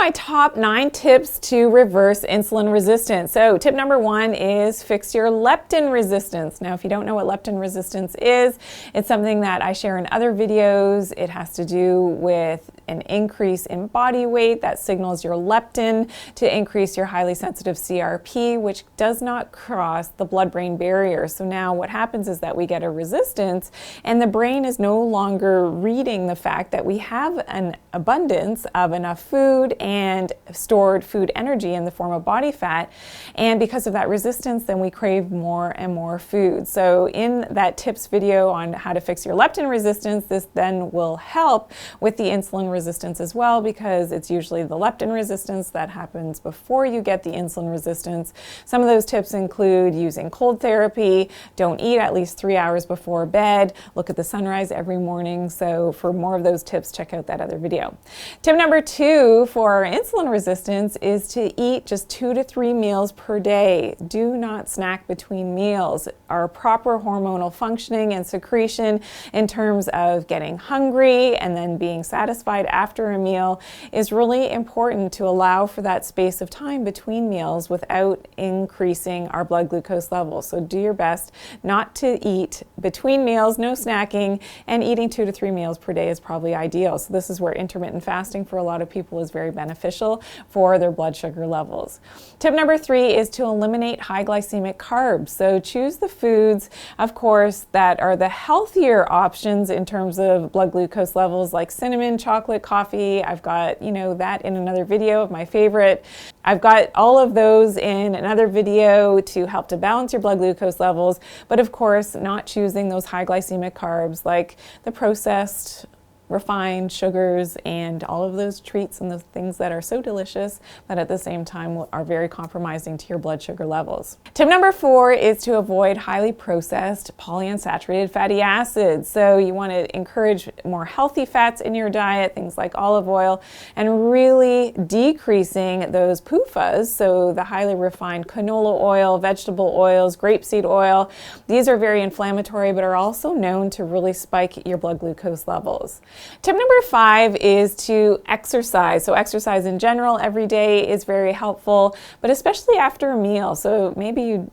my top 9 tips to reverse insulin resistance. So tip number 1 is fix your leptin resistance. Now, if you don't know what leptin resistance is, it's something that I share in other videos. It has to do with an increase in body weight that signals your leptin to increase your highly sensitive CRP, which does not cross the blood-brain barrier. So now what happens is that we get a resistance, and the brain is no longer reading the fact that we have an abundance of enough food and stored food energy in the form of body fat. And because of that resistance, then we crave more and more food. So in that tips video on how to fix your leptin resistance, this then will help with the insulin resistance as well, because it's usually the leptin resistance that happens before you get the insulin resistance. Some of those tips include using cold therapy, don't eat at least 3 hours before bed, look at the sunrise every morning. So for more of those tips, check out that other video. Tip number 2 for insulin resistance is to eat just 2 to 3 meals per day. Do not snack between meals. Our proper hormonal functioning and secretion in terms of getting hungry and then being satisfied after a meal is really important to allow for that space of time between meals without increasing our blood glucose levels. So do your best not to eat between meals, no snacking, and eating 2 to 3 meals per day is probably ideal. So this is where intermittent fasting for a lot of people is very beneficial for their blood sugar levels. Tip number 3 is to eliminate high glycemic carbs. So choose the foods, of course, that are the healthier options in terms of blood glucose levels, like cinnamon, chocolate, coffee. I've got, that in another video of my favorite. I've got all of those in another video to help to balance your blood glucose levels, but of course, not choosing those high glycemic carbs like the processed, refined sugars and all of those treats and those things that are so delicious, but at the same time are very compromising to your blood sugar levels. Tip number 4 is to avoid highly processed polyunsaturated fatty acids. So you want to encourage more healthy fats in your diet, things like olive oil, and really decreasing those PUFAs, so the highly refined canola oil, vegetable oils, grapeseed oil. These are very inflammatory, but are also known to really spike your blood glucose levels. Tip number 5 is to exercise. So exercise in general every day is very helpful, but especially after a meal. So maybe you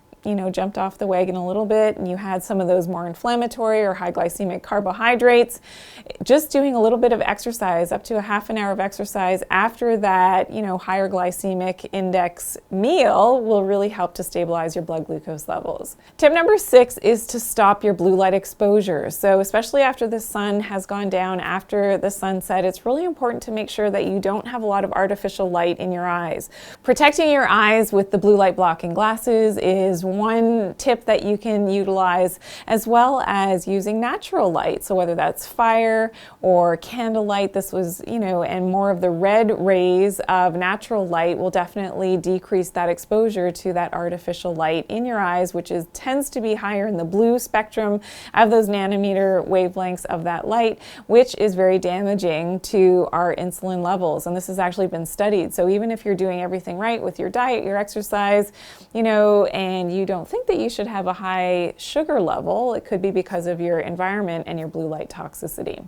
jumped off the wagon a little bit and you had some of those more inflammatory or high glycemic carbohydrates. Just doing a little bit of exercise, up to a half an hour of exercise after that, higher glycemic index meal will really help to stabilize your blood glucose levels. Tip number 6 is to stop your blue light exposure. So especially after the sun has gone down, after the sunset, it's really important to make sure that you don't have a lot of artificial light in your eyes. Protecting your eyes with the blue light blocking glasses is one tip that you can utilize, as well as using natural light. So whether that's fire or candlelight, this was, and more of the red rays of natural light will definitely decrease that exposure to that artificial light in your eyes, which tends to be higher in the blue spectrum of those nanometer wavelengths of that light, which is very damaging to our insulin levels. And this has actually been studied. So even if you're doing everything right with your diet, your exercise, and you don't think that you should have a high sugar level, it could be because of your environment and your blue light toxicity.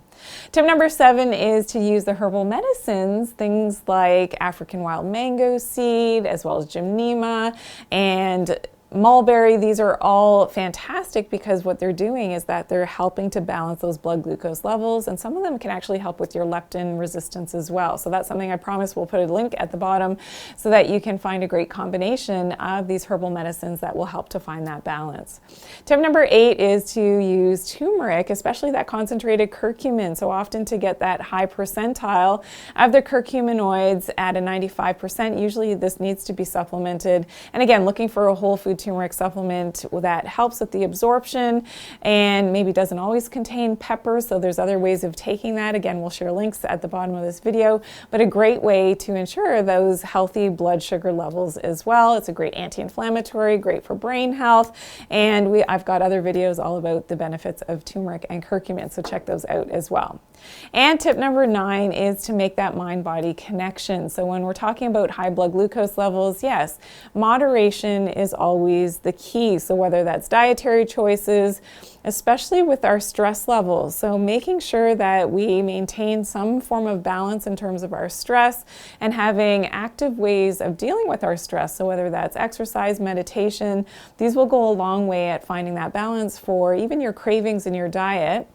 Tip number 7 is to use the herbal medicines, things like African wild mango seed, as well as gymnema and mulberry. These are all fantastic because what they're doing is that they're helping to balance those blood glucose levels, and some of them can actually help with your leptin resistance as well. So that's something I promise we'll put a link at the bottom so that you can find a great combination of these herbal medicines that will help to find that balance. Tip number 8 is to use turmeric, especially that concentrated curcumin. So often to get that high percentile of the curcuminoids at a 95%, usually this needs to be supplemented. And again, looking for a whole food turmeric supplement that helps with the absorption and maybe doesn't always contain pepper, so there's other ways of taking that. Again, we'll share links at the bottom of this video, but a great way to ensure those healthy blood sugar levels as well. It's a great anti-inflammatory, great for brain health, and I've got other videos all about the benefits of turmeric and curcumin, so check those out as well. And tip number 9 is to make that mind-body connection. So when we're talking about high blood glucose levels, yes, moderation is always always the key. So whether that's dietary choices, especially with our stress levels. So making sure that we maintain some form of balance in terms of our stress and having active ways of dealing with our stress. So whether that's exercise, meditation, these will go a long way at finding that balance for even your cravings in your diet.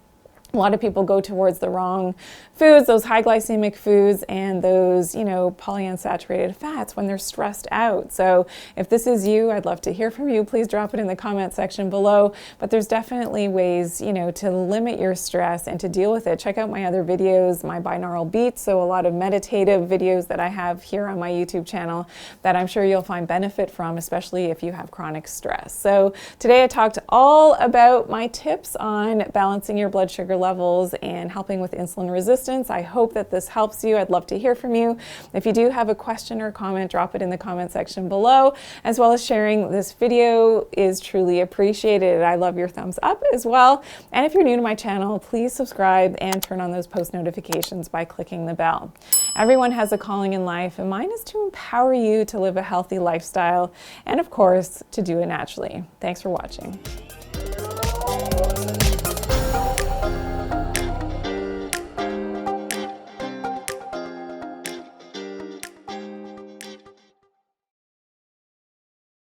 A lot of people go towards the wrong foods, those high glycemic foods and those, polyunsaturated fats when they're stressed out. So if this is you, I'd love to hear from you. Please drop it in the comment section below. But there's definitely ways, to limit your stress and to deal with it. Check out my other videos, my binaural beats. So a lot of meditative videos that I have here on my YouTube channel that I'm sure you'll find benefit from, especially if you have chronic stress. So today I talked all about my tips on balancing your blood sugar levels and helping with insulin resistance. I hope that this helps you. I'd love to hear from you. If you do have a question or comment, drop it in the comment section below, as well as sharing this video is truly appreciated. I love your thumbs up as well. And if you're new to my channel, please subscribe and turn on those post notifications by clicking the bell. Everyone has a calling in life, and mine is to empower you to live a healthy lifestyle and, of course, to do it naturally. Thanks for watching.